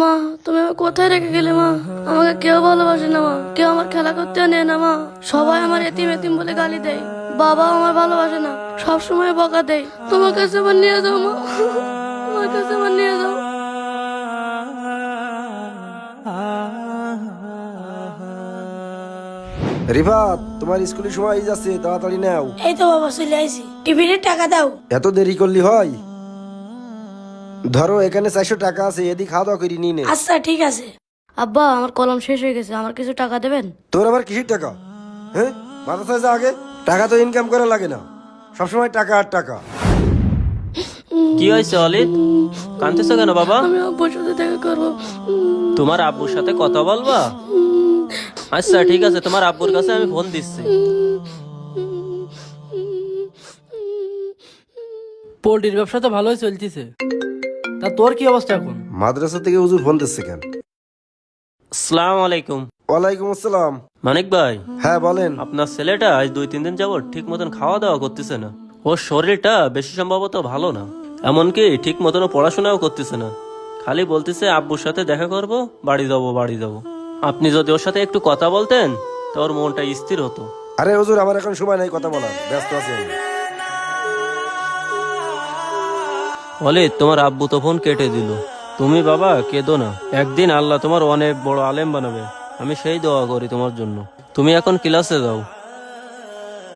মা, তুমি আমাকে কোথায় রেখে গেলে মা? আমাকে কেউ ভালোবাসে না মা, কেউ আমার খেলা করতে নেয় না মা। সবাই আমার এতিম এতিম বলে গালি দেয়। বাবা আমার ভালোবাসে না, সব সময় বকা দেয়। তোমার কাছে আমার নিয়ে যাও মা, তোমার কাছে আমার নিয়ে যাও। রিফাত, তোমার স্কুলের সময় যাচ্ছে, তাড়াতাড়ি নাও। এই তো বাবা চলে আইছি। টিফিনের টাকা দাও। এত দেরি করলি হয়? ধরো এখানে 400 টাকা আছে, এদিক খাওয়া দাওয়া করি নিয়ে নে। আচ্ছা ঠিক আছে। আব্বা, আমার কলম শেষ হয়ে গেছে, আমার কিছু টাকা দেবেন? তোর আবার কিসের টাকা? হ্যাঁ, মাদ্রাসায় যা আগে। টাকা তো ইনকাম করা লাগে না, সবসময় টাকা আর টাকা। কি হয়েছে অলিদ, কাঁদতেছো কেন বাবা? আমি আব্বুর সাথে দেখা করবো। তোমার আব্বুর সাথে কথা বলবা? আচ্ছা ঠিক আছে, তোমার আব্বুর কাছে আমি ফোন দিচ্ছি। পোল্ট্রির ব্যবসা তো ভালোই চলতেছে, তা তোর কি অবস্থা এখন? মাদ্রাসা থেকে হুজুর ফোন দিচ্ছে কেন? আসসালামু আলাইকুম। ওয়ালাইকুম আসসালাম। মানিক ভাই, হ্যাঁ বলেন। আপনার ছেলেটা আজ 2-3 দিন যাবত ঠিক মতন খাওয়া দাওয়া করতেছে না। ওর শরীরটা বেশি সম্ভবত ভালো না, এমনকি ঠিক মতন পড়াশোনাও করতেছে না। খালি বলতেছে আব্বুর সাথে দেখা করব, বাড়ি যাবো বাড়ি যাবো। আপনি যদি ওর সাথে একটু কথা বলতেন তো ওর মনটা স্থির হতো। আরে হুজুর, আমার এখন সময় নাই কথা বলার, ব্যস্ত আছি আমি। অলিদ, তোমার আব্বু তো ফোন কেটে দিল। তুমি বাবা কেঁদো না, একদিন আল্লাহ তোমার অনেক বড় আলেম বানাবে। আমি সেই দোয়া করি তোমার জন্য। তুমি এখন ক্লাসে যাও।